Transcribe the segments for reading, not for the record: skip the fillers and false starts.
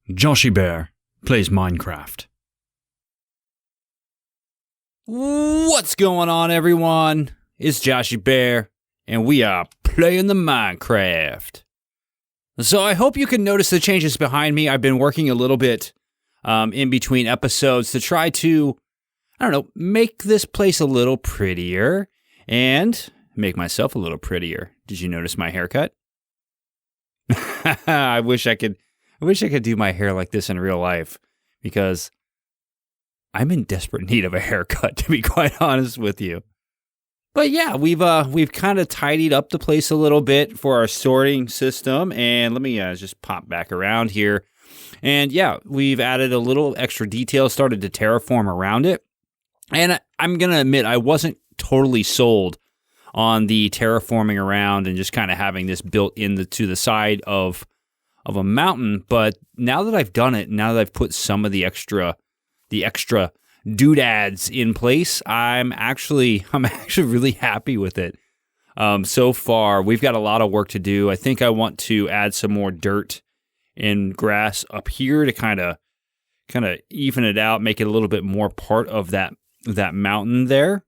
Joshiebear plays Minecraft. What's going on, everyone? It's Joshiebear, and we are playing the Minecraft. So I hope you can notice the changes behind me. I've been working a little bit in between episodes to try to, make this place a little prettier and make myself a little prettier. Did you notice my haircut? I wish I could do my hair like this in real life, because I'm in desperate need of a haircut, to be quite honest with you. But yeah, we've kind of tidied up the place a little bit for our sorting system, and let me just pop back around here. And yeah, we've added a little extra detail, started to terraform around it. And I'm going to admit, I wasn't totally sold on the terraforming around and just kind of having this built to the side of a mountain. But now that I've done it, now that I've put some of the extra doodads in place, I'm actually really happy with it. So far, we've got a lot of work to do. I think I want to add some more dirt and grass up here to kind of even it out, make it a little bit more part of that mountain there.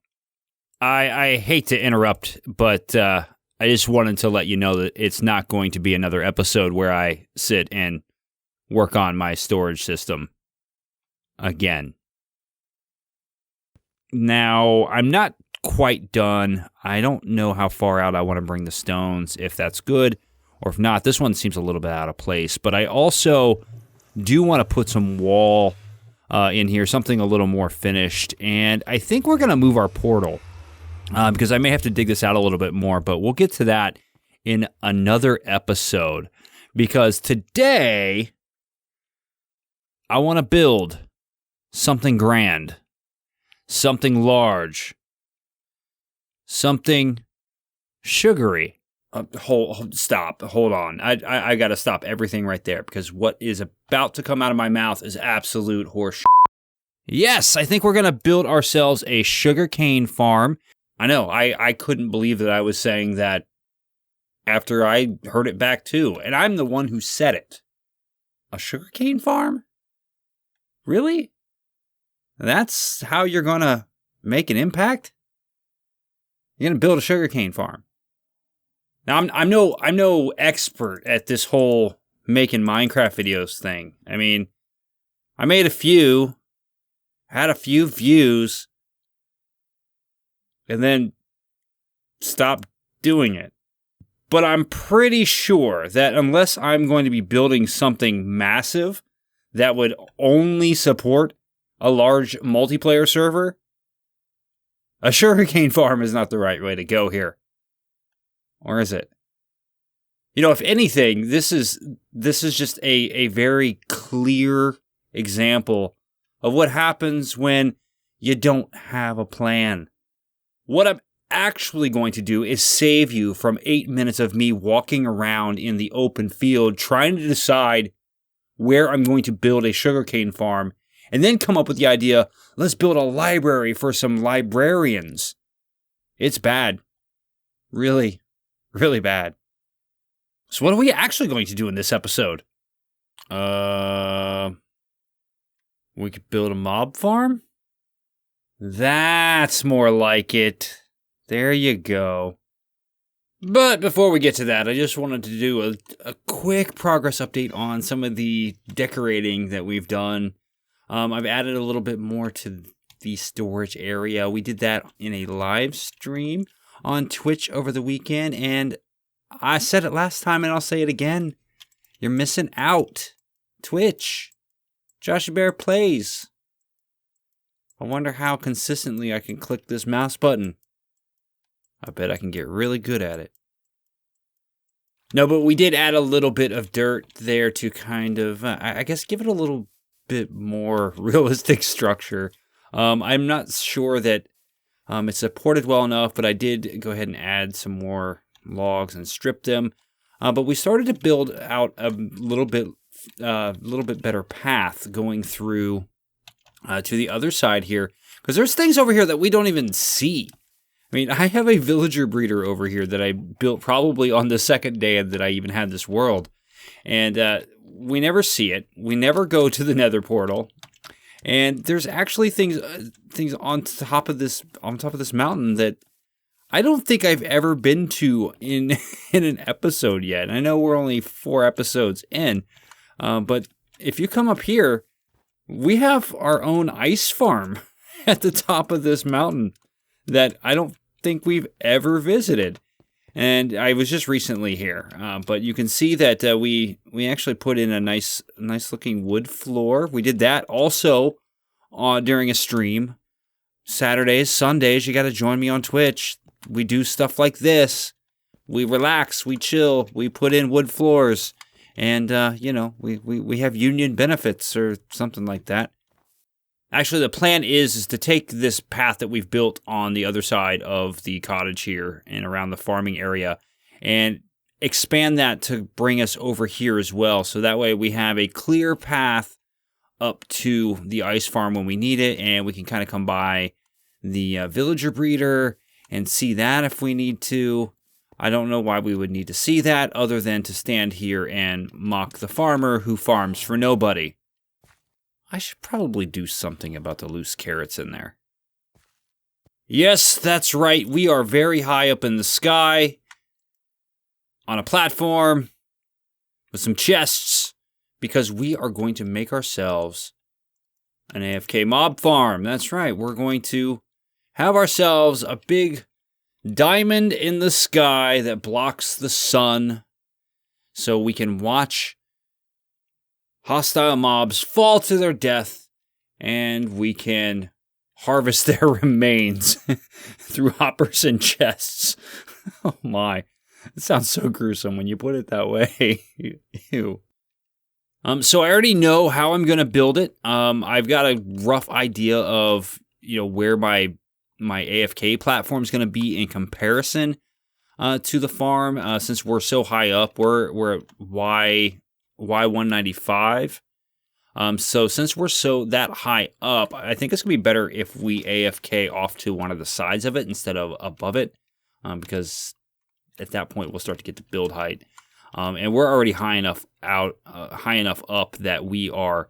I hate to interrupt, but I just wanted to let you know that it's not going to be another episode where I sit and work on my storage system again. Now, I'm not quite done. I don't know how far out I want to bring the stones, if that's good, or if not. This one seems a little bit out of place, but I also do want to put some wall in here, something a little more finished, and I think we're going to move our portal, because I may have to dig this out a little bit more, but we'll get to that in another episode, because today I want to build something grand, something large, something sugary. Hold on. I got to stop everything right there, because what is about to come out of my mouth is absolute horse shit. Yes, I think we're going to build ourselves a sugarcane farm. I know, I couldn't believe that I was saying that after I heard it back too, and I'm the one who said it. A sugarcane farm? Really? That's how you're going to make an impact? You're going to build a sugarcane farm. Now, I'm no expert at this whole making Minecraft videos thing. I mean, I made a few, had a few views, and then stopped doing it. But I'm pretty sure that unless I'm going to be building something massive that would only support a large multiplayer server, a sugarcane farm is not the right way to go here. Or is it? If anything, this is just a very clear example of what happens when you don't have a plan. What I'm actually going to do is save you from 8 minutes of me walking around in the open field trying to decide where I'm going to build a sugarcane farm, and then come up with the idea, let's build a library for some librarians. It's bad. Really, really bad. So what are we actually going to do in this episode? We could build a mob farm? That's more like it. There you go. But before we get to that, I just wanted to do a quick progress update on some of the decorating that we've done. I've added a little bit more to the storage area. We did that in a live stream on Twitch over the weekend, and I said it last time and I'll say it again. You're missing out. Twitch. Joshiebear plays. I wonder how consistently I can click this mouse button. I bet I can get really good at it. No, but we did add a little bit of dirt there to kind of, I guess, give it a little bit more realistic structure. I'm not sure that it's supported well enough, but I did go ahead and add some more logs and strip them. But we started to build out a little bit better path going through to the other side here, because there's things over here that we don't even see. I mean, I have a villager breeder over here that I built probably on the second day that I even had this world, And we never see it. We never go to the Nether portal. And there's actually things on top of this mountain that I don't think I've ever been to in an episode yet. I know we're only 4 episodes in, but if you come up here, we have our own ice farm at the top of this mountain that I don't think we've ever visited. And I was just recently here, but you can see that we actually put in a nice looking wood floor. We did that also during a stream. Saturdays, Sundays, you got to join me on Twitch. We do stuff like this. We relax, we chill, we put in wood floors, and we have union benefits or something like that. Actually, the plan is to take this path that we've built on the other side of the cottage here and around the farming area and expand that to bring us over here as well. So that way we have a clear path up to the ice farm when we need it, and we can kind of come by the villager breeder and see that if we need to. I don't know why we would need to see that other than to stand here and mock the farmer who farms for nobody. I should probably do something about the loose carrots in there. Yes, that's right. We are very high up in the sky on a platform with some chests because we are going to make ourselves an AFK mob farm. That's right. We're going to have ourselves a big diamond in the sky that blocks the sun so we can watch hostile mobs fall to their death, and we can harvest their remains through hoppers and chests. Oh my, it sounds so gruesome when you put it that way. Ew. So I already know how I'm going to build it. I've got a rough idea of where my AFK platform is going to be in comparison to the farm. Since we're so high up, we're at Y195. So since we're so that high up, I think it's going to be better if we AFK off to one of the sides of it instead of above it, because at that point we'll start to get to build height. And we're already high enough up that we are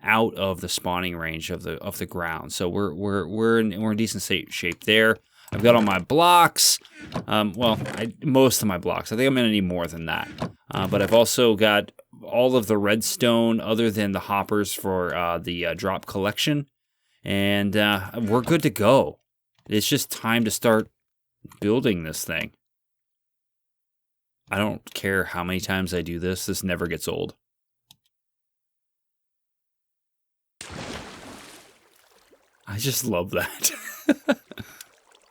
out of the spawning range of the ground. So we're in decent shape there. I've got all my blocks. Most of my blocks. I think I'm going to need more than that. But I've also got all of the redstone other than the hoppers for the drop collection. And we're good to go. It's just time to start building this thing. I don't care how many times I do this. This never gets old. I just love that.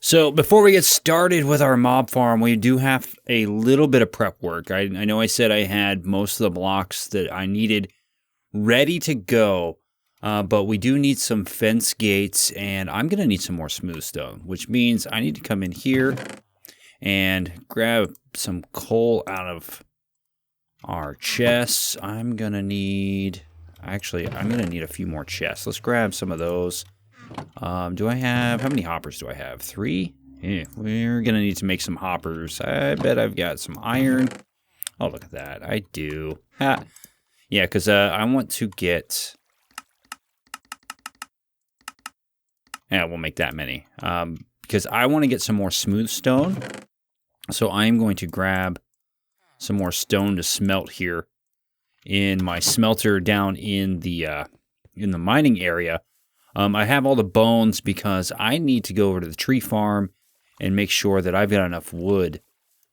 So before we get started with our mob farm, we do have a little bit of prep work. I know I said I had most of the blocks that I needed ready to go, but we do need some fence gates, and I'm going to need some more smooth stone, which means I need to come in here and grab some coal out of our chests. I'm going to need a few more chests. Let's grab some of those. How many hoppers do I have? 3? Yeah, we're going to need to make some hoppers. I bet I've got some iron. Oh, look at that. I do. Ha. Yeah, because I want to get... Yeah, we'll make that many. Because I want to get some more smooth stone. So I'm going to grab some more stone to smelt here in my smelter down in the mining area. I have all the bones because I need to go over to the tree farm and make sure that I've got enough wood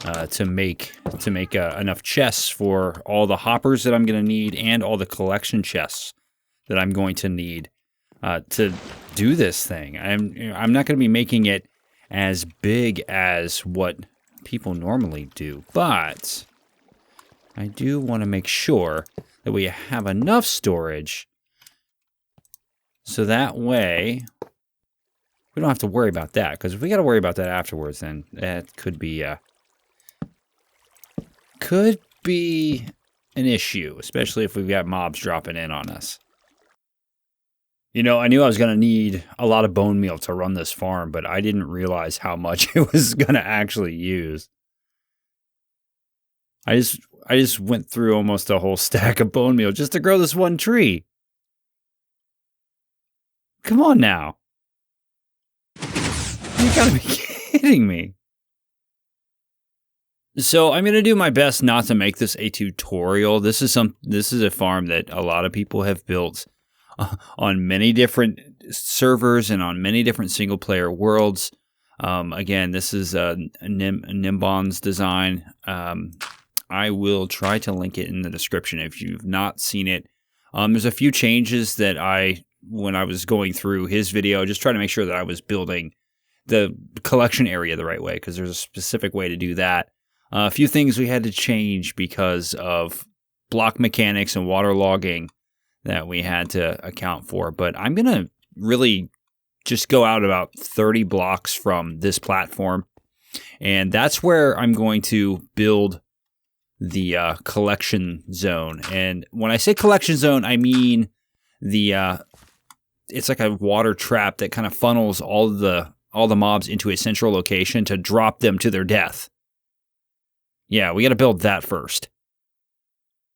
to make enough chests for all the hoppers that I'm going to need and all the collection chests that I'm going to need to do this thing. I'm not going to be making it as big as what people normally do, but I do want to make sure that we have enough storage so that way we don't have to worry about that, because if we got to worry about that afterwards, then that could be an issue, especially if we've got mobs dropping in on us. I knew I was going to need a lot of bone meal to run this farm, but I didn't realize how much it was going to actually use. I just went through almost a whole stack of bone meal just to grow this one tree. Come on now. You gotta be kidding me. So I'm gonna do my best not to make this a tutorial. This is a farm that a lot of people have built on many different servers and on many different single player worlds. Again, this is a Nimbon's design. I will try to link it in the description if you've not seen it. There's a few changes that when I was going through his video, just trying to make sure that I was building the collection area the right way, because there's a specific way to do that. A few things we had to change because of block mechanics and water logging that we had to account for. But I'm going to really just go out about 30 blocks from this platform. And that's where I'm going to build the collection zone. And when I say collection zone, I mean it's like a water trap that kind of funnels all the mobs into a central location to drop them to their death. Yeah, we got to build that first.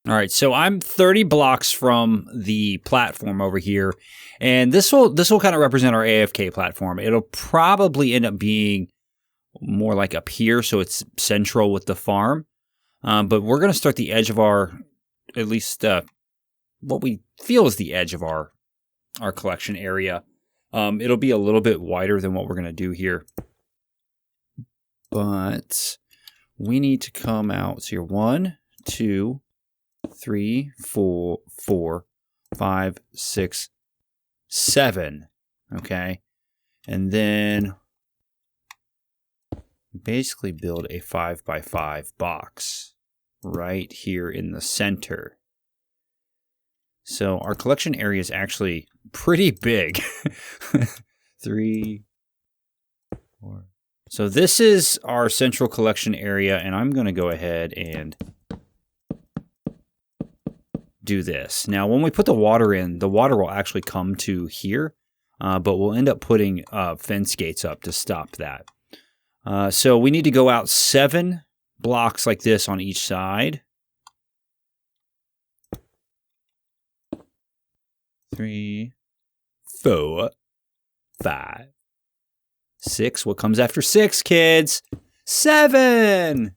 All right, so I'm 30 blocks from the platform over here, and this will kind of represent our AFK platform. It'll probably end up being more like up here, so it's central with the farm. But we're going to start the edge of at least what we feel is the edge of our collection area. It'll be a little bit wider than what we're going to do here, but we need to come out. So here, 1, 2, 3, 4, 5, 6, 7. Okay. And then basically build a 5x5 box right here in the center. So our collection area is actually pretty big. 3, 4. So this is our central collection area, and I'm going to go ahead and do this. Now, when we put the water in, the water will actually come to here, but we'll end up putting fence gates up to stop that. So we need to go out 7 blocks like this on each side. 3, 4, 5, 6. What comes after 6, kids? 7.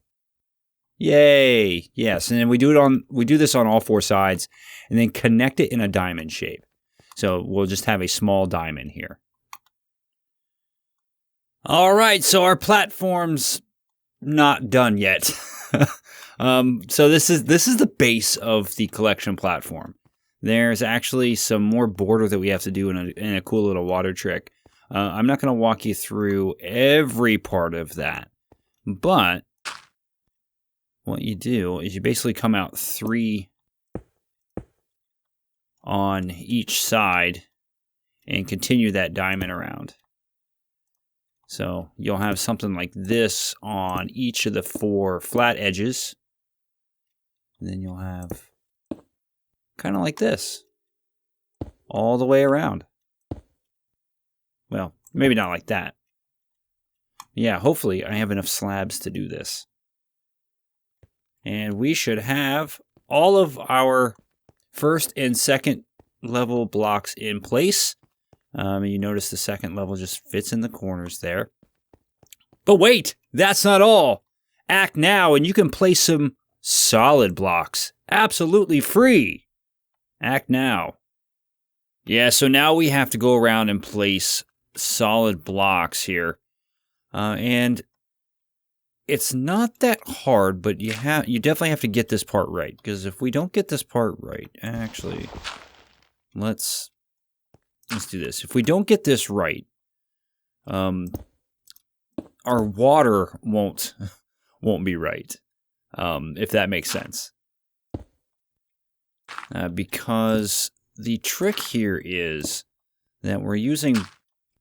Yay! Yes, and then we do this on all 4 sides, and then connect it in a diamond shape. So we'll just have a small diamond here. All right, so our platform's not done yet. So this is the base of the collection platform. There's actually some more border that we have to do in a cool little water trick. I'm not going to walk you through every part of that, but what you do is you basically come out 3 on each side and continue that diamond around. So you'll have something like this on each of the 4 flat edges. And then you'll have kind of like this all the way around. Well, maybe not like that. Yeah, hopefully I have enough slabs to do this. And we should have all of our first and second level blocks in place. You notice the second level just fits in the corners there. But wait, that's not all. Act now and you can place some solid blocks absolutely free. Act now. Yeah, so now we have to go around and place solid blocks here. And it's not that hard, but you definitely have to get this part right. Because if we don't get this part right, actually, let's do this. If we don't get this right, our water won't be right. If that makes sense. Because the trick here is that we're using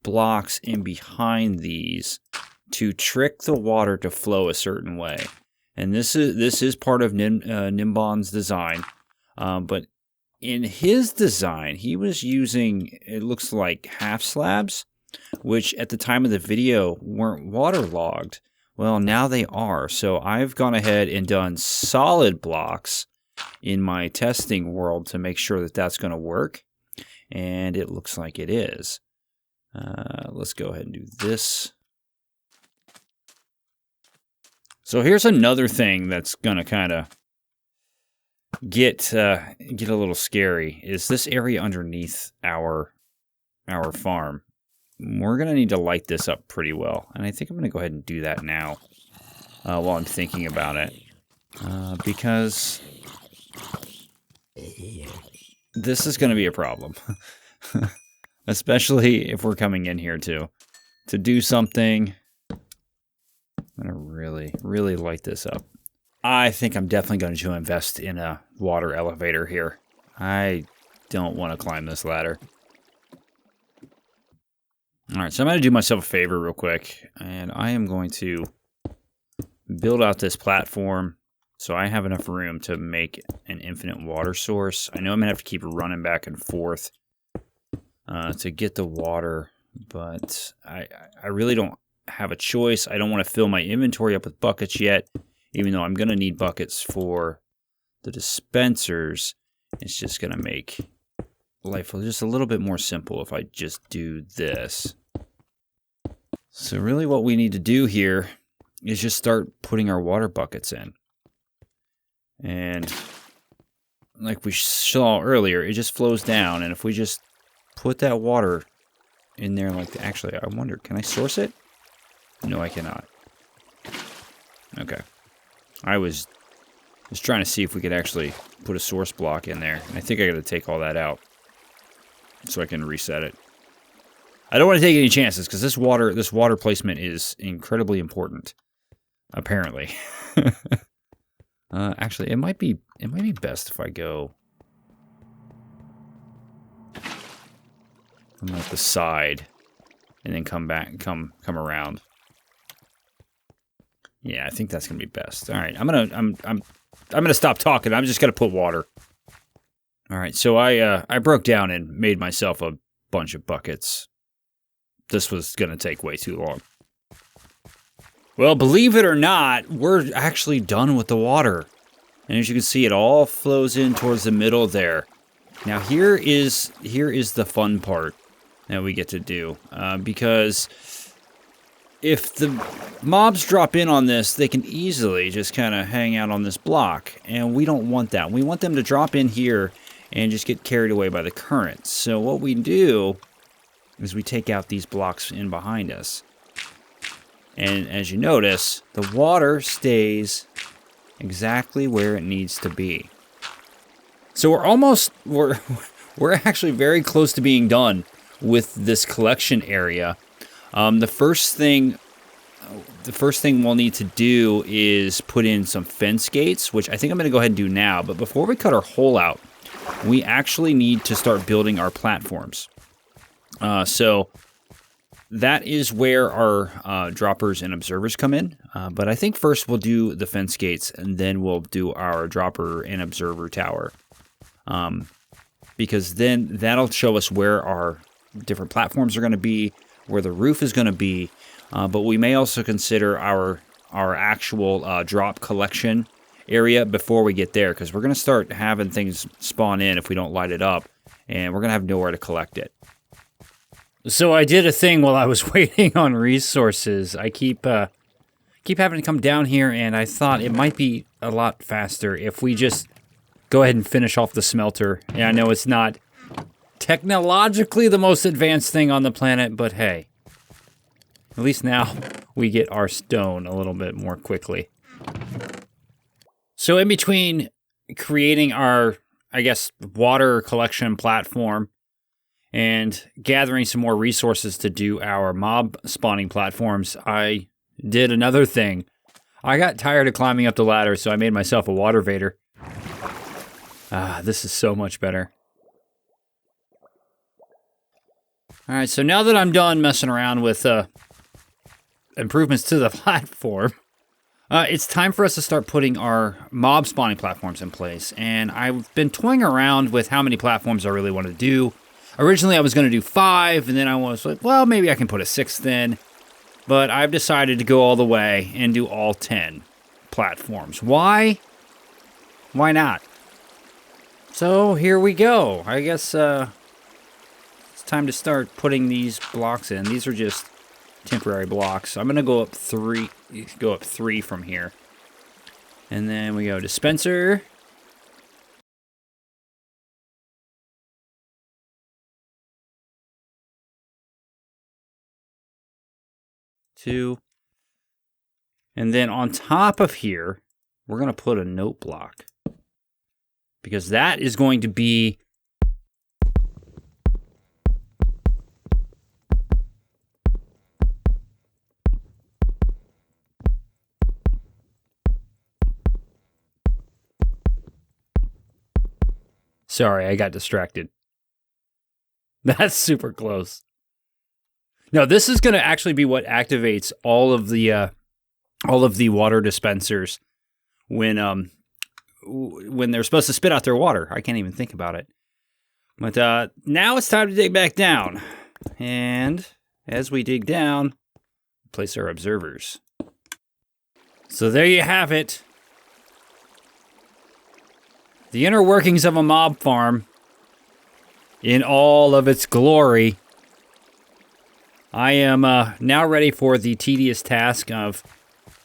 blocks in behind these to trick the water to flow a certain way. And this is part of Nimbon's design. But in his design, he was using, it looks like half slabs, which at the time of the video weren't waterlogged. Well, now they are. So I've gone ahead and done solid blocks in my testing world to make sure that that's going to work. And it looks like it is. Let's go ahead and do this. So here's another thing that's going to kind of get a little scary, is this area underneath our farm. We're going to need to light this up pretty well. And I think I'm going to go ahead and do that now while I'm thinking about it. Because this is going to be a problem. Especially if we're coming in here to do something. I'm going to really, really light this up. I think I'm definitely going to invest in a water elevator here. I don't want to climb this ladder. All right, so I'm going to do myself a favor real quick, and I am going to build out this platform so I have enough room to make an infinite water source. I know I'm going to have to keep running back and forth to get the water, but I really don't have a choice. I don't want to fill my inventory up with buckets yet, even though I'm going to need buckets for the dispensers. It's just going to make life just a little bit more simple if I just do this. So really what we need to do here is just start putting our water buckets in. And like we saw earlier, it just flows down. And if we just put that water in there like that, actually, I wonder, can I source it? No, I cannot. Okay. I was just trying to see if we could actually put a source block in there. And I think I got to take all that out so I can reset it. I don't want to take any chances because this water placement is incredibly important. Apparently. Actually, it might be best if I go from like the side and then come back, come around. Yeah, I think that's gonna be best. All right, I'm gonna stop talking. I'm just gonna put water. All right, so I broke down and made myself a bunch of buckets. This was gonna take way too long. Well, believe it or not, we're actually done with the water. And as you can see, it all flows in towards the middle there. Now here is the fun part that we get to do. Because if the mobs drop in on this, they can easily just kind of hang out on this block. And we don't want that. We want them to drop in here and just get carried away by the current. So what we do is we take out these blocks in behind us. And as you notice, the water stays exactly where it needs to be. So we're actually very close to being done with this collection area. The first thing we'll need to do is put in some fence gates, which I think I'm going to go ahead and do now. But before we cut our hole out, we actually need to start building our platforms. So that is where our droppers and observers come in. But I think first we'll do the fence gates, and then we'll do our dropper and observer tower. Because then that'll show us where our different platforms are going to be, where the roof is going to be. But we may also consider our actual drop collection area before we get there, because we're going to start having things spawn in if we don't light it up, and we're going to have nowhere to collect it. So I did a thing while I was waiting on resources. I keep having to come down here, and I thought it might be a lot faster if we just go ahead and finish off the smelter. Yeah, I know it's not technologically the most advanced thing on the planet, but hey, at least now we get our stone a little bit more quickly. So in between creating our, I guess, water collection platform and gathering some more resources to do our mob spawning platforms, I did another thing. I got tired of climbing up the ladder, so I made myself a water vader. This is so much better. Alright, so now that I'm done messing around with improvements to the platform, it's time for us to start putting our mob spawning platforms in place. And I've been toying around with how many platforms I really want to do. Originally, I was going to do 5, and then I was like, well, maybe I can put a 6th in. But I've decided to go all the way and do all 10 platforms. Why? Why not? So here we go. I guess it's time to start putting these blocks in. These are just temporary blocks. I'm gonna go up three from here. And then we go dispenser. Two. And then on top of here, we're going to put a note block. Because that is going to be Sorry, I got distracted. That's super close. No, this is going to actually be what activates all of the water dispensers when they're supposed to spit out their water. I can't even think about it. But now it's time to dig back down. And as we dig down, place our observers. So there you have it. The inner workings of a mob farm in all of its glory. I am now ready for the tedious task of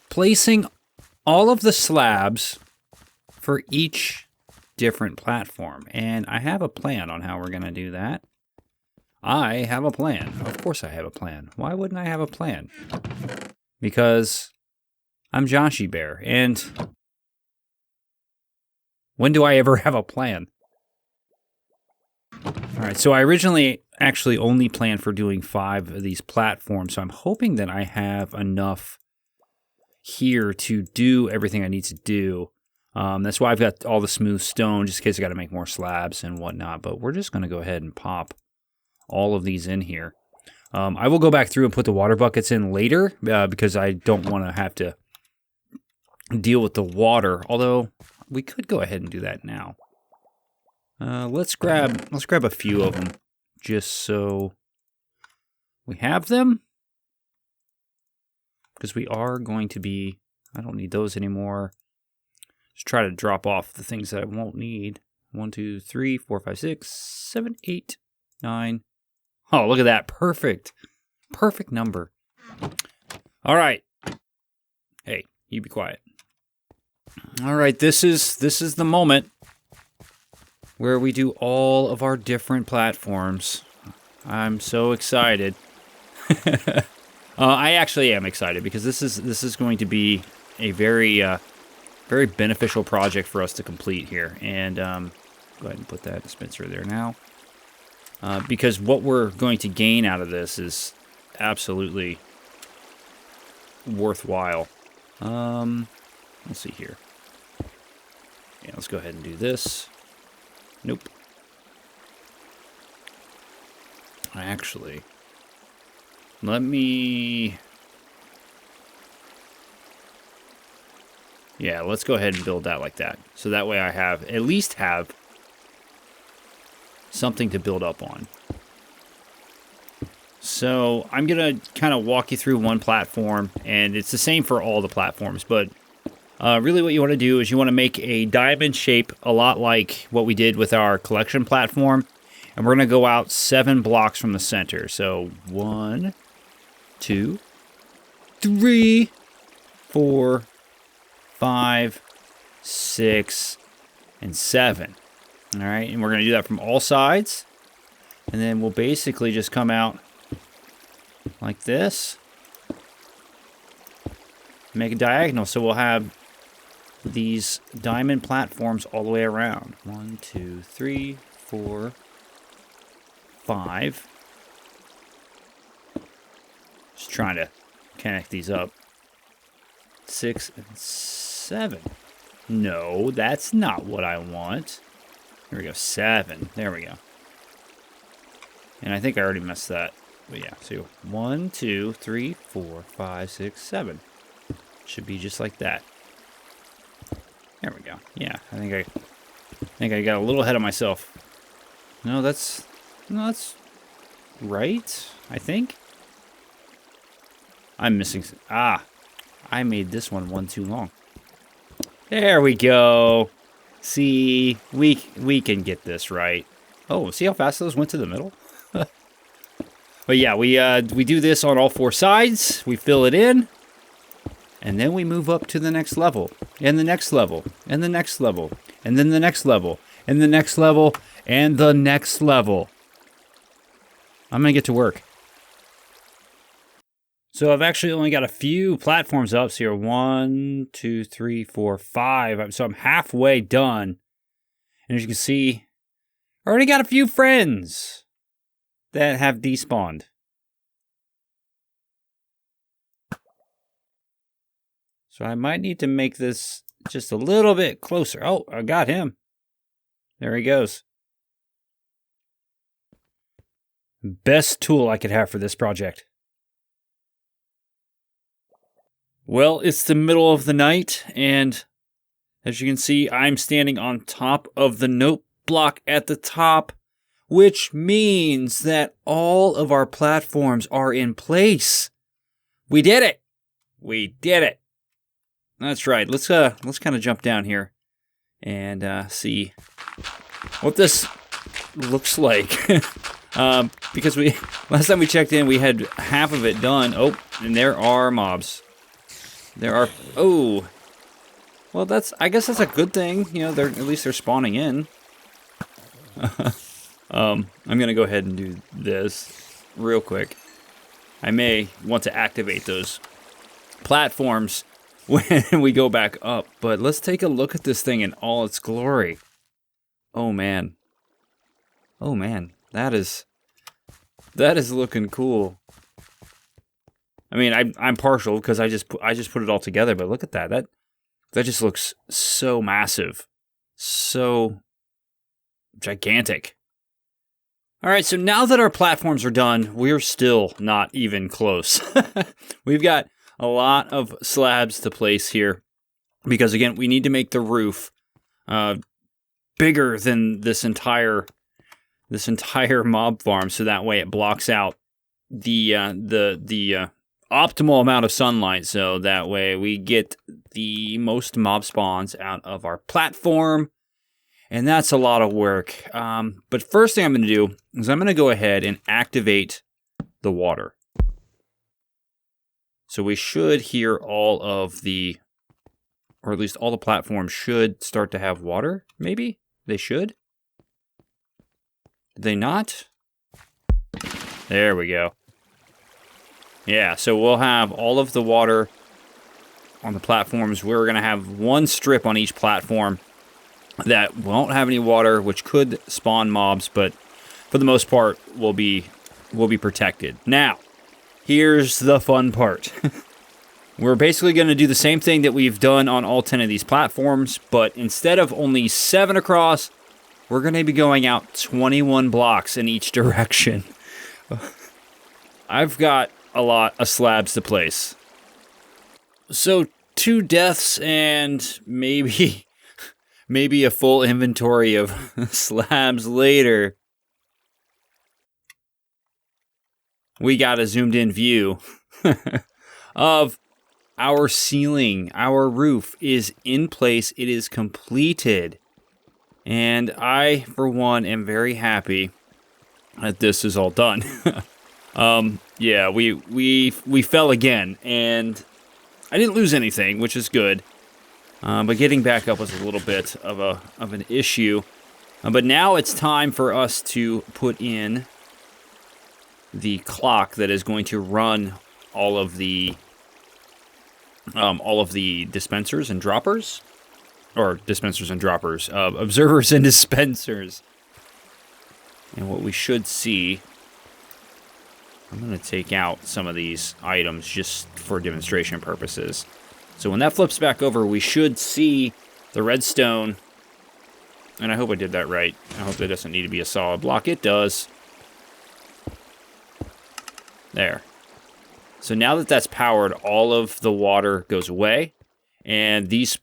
placing all of the slabs for each different platform. And I have a plan on how we're going to do that. I have a plan. Of course I have a plan. Why wouldn't I have a plan? Because I'm Joshiebear, and when do I ever have a plan? Alright, so I originally actually only planned for doing 5 of these platforms, so I'm hoping that I have enough here to do everything I need to do. That's why I've got all the smooth stone, just in case I got to make more slabs and whatnot, but we're just going to go ahead and pop all of these in here. I will go back through and put the water buckets in later, because I don't want to have to deal with the water, although we could go ahead and do that now. Let's grab a few of them, just so we have them. Because we are going to be, I don't need those anymore. Just try to drop off the things that I won't need. 1, 2, 3, 4, 5, 6, 7, 8, 9. Oh, look at that. Perfect. Perfect number. All right. Hey, you be quiet. All right, this is the moment where we do all of our different platforms. I'm so excited. I actually am excited because this is going to be a very very beneficial project for us to complete here. And go ahead and put that dispenser there now, because what we're going to gain out of this is absolutely worthwhile. Let's see here. Yeah, let's go ahead and do this. Nope. Actually, let me... Yeah, let's go ahead and build that like that. So that way I have, at least have something to build up on. So I'm going to kind of walk you through one platform, and it's the same for all the platforms, but really what you want to do is you want to make a diamond shape a lot like what we did with our collection platform. And we're going to go out 7 blocks from the center. So 1, 2, 3, 4, 5, 6, and 7. All right, and we're going to do that from all sides. And then we'll basically just come out like this. Make a diagonal, so we'll have these diamond platforms all the way around. 1, 2, 3, 4, 5. Just trying to connect these up. 6 and 7. No, that's not what I want. Here we go, 7. There we go. And I think I already messed that. But yeah, so 1, 2, 3, 4, 5, 6, 7. Should be just like that. There we go. Yeah, I think I got a little ahead of myself. No, that's right, I think. I'm missing... Ah, I made this one too long. There we go. See, we can get this right. Oh, see how fast those went to the middle? But yeah, we do this on all 4 sides. We fill it in. And then we move up to the next level. And the next level. And the next level. And then the next level. And the next level. And the next level. I'm going to get to work. So I've actually only got a few platforms up. So here, 1, 2, 3, 4, 5. So I'm halfway done. And as you can see, I already got a few friends that have despawned. So I might need to make this just a little bit closer. Oh, I got him. There he goes. Best tool I could have for this project. Well, it's the middle of the night, and as you can see, I'm standing on top of the note block at the top, which means that all of our platforms are in place. We did it. We did it. That's right. Let's kind of jump down here and see what this looks like. Because last time we checked in, we had half of it done. Oh, and there are mobs. There are. Oh, well, I guess that's a good thing. You know, at least they're spawning in. I'm gonna go ahead and do this real quick. I may want to activate those platforms when we go back up, but let's take a look at this thing in all its glory. Oh man. Oh man, that is looking cool. I mean, I'm partial because I just put it all together, but look at that. That just looks so massive. So gigantic. All right, so now that our platforms are done, we're still not even close. We've got a lot of slabs to place here because, again, we need to make the roof bigger than this entire mob farm, so that way it blocks out the optimal amount of sunlight, so that way we get the most mob spawns out of our platform. And that's a lot of work. But first thing I'm going to do is I'm going to go ahead and activate the water. So we should hear all of the, or at least all the platforms should start to have water, maybe? They should? Did they not? There we go. Yeah, so we'll have all of the water on the platforms. We're going to have one strip on each platform that won't have any water, which could spawn mobs, but for the most part, will be protected. Now, here's the fun part. We're basically going to do the same thing that we've done on all 10 of these platforms, but instead of only 7 across, we're going to be going out 21 blocks in each direction. I've got a lot of slabs to place. So 2 deaths and maybe a full inventory of slabs later, we got a zoomed in view of our ceiling. Our roof is in place. It is completed. And I, for one, am very happy that this is all done. Yeah, we fell again, and I didn't lose anything, which is good. But getting back up was a little bit of an issue. But now it's time for us to put in the clock that is going to run all of the dispensers and droppers, or dispensers and droppers, observers and dispensers. And what we should see, I'm going to take out some of these items just for demonstration purposes. So when that flips back over, we should see the redstone. And I hope I did that right. I hope that doesn't need to be a solid block. It does. There. So now that that's powered, all of the water goes away. And these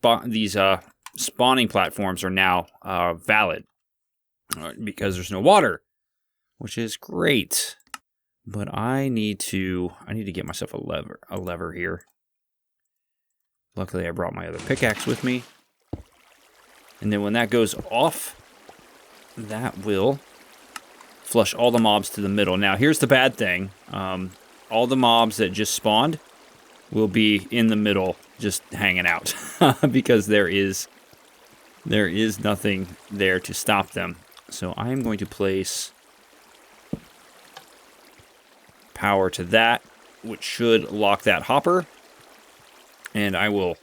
spawning platforms are now valid. Because there's no water. Which is great. But I need to get myself a lever here. Luckily, I brought my other pickaxe with me. And then when that goes off, that will flush all the mobs to the middle. Now, here's the bad thing. All the mobs that just spawned will be in the middle just hanging out because there is nothing there to stop them. So I am going to place power to that, which should lock that hopper. And I will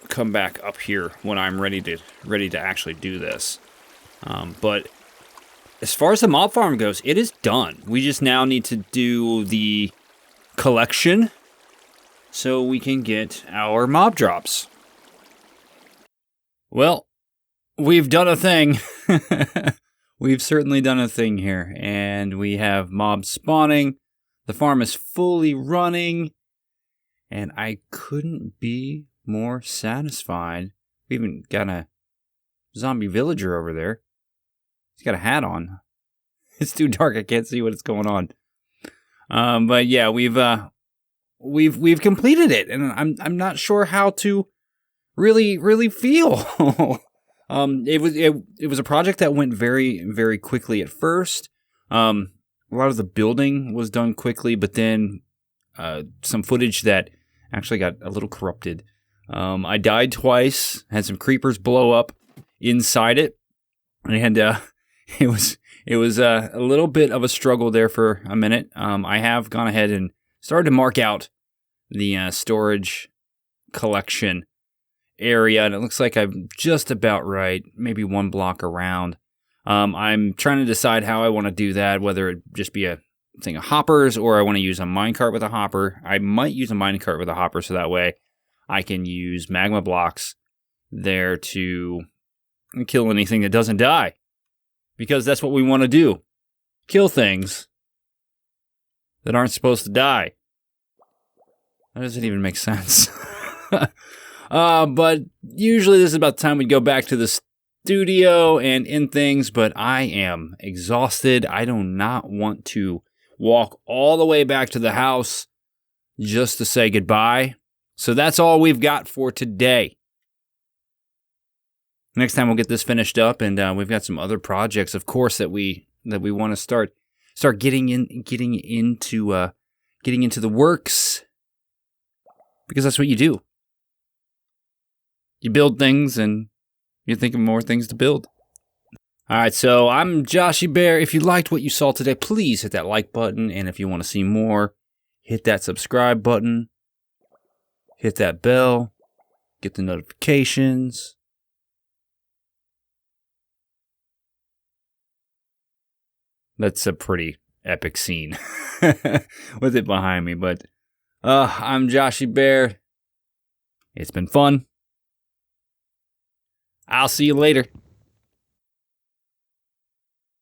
come back up here when I'm ready to actually do this. But as far as the mob farm goes, it is done. We just now need to do the collection so we can get our mob drops. Well, we've done a thing. We've certainly done a thing here, and we have mobs spawning. The farm is fully running, and I couldn't be more satisfied. We even got a zombie villager over there. He's got a hat on. It's too dark. I can't see what's going on. But yeah, we've completed it, and I'm not sure how to really feel. It was a project that went very, very quickly at first. A lot of the building was done quickly, but then some footage that actually got a little corrupted. I died twice, had some creepers blow up inside it, and it was a little bit of a struggle there for a minute. I have gone ahead and started to mark out the storage collection area, and it looks like I'm just about right, maybe one block around. I'm trying to decide how I want to do that, whether it just be a thing of hoppers or I want to use a minecart with a hopper. I might use a minecart with a hopper so that way I can use magma blocks there to kill anything that doesn't die. Because that's what we want to do. Kill things that aren't supposed to die. That doesn't even make sense. But usually this is about the time we go back to the studio and end things, but I am exhausted. I do not want to walk all the way back to the house just to say goodbye. So that's all we've got for today. Next time we'll get this finished up, and we've got some other projects, of course, that we want to start getting into the works, because that's what you do. You build things, and you think of more things to build. All right, so I'm Joshiebear. If you liked what you saw today, please hit that like button, and if you want to see more, hit that subscribe button, hit that bell, get the notifications. That's a pretty epic scene with it behind me. But I'm Joshiebear. It's been fun. I'll see you later.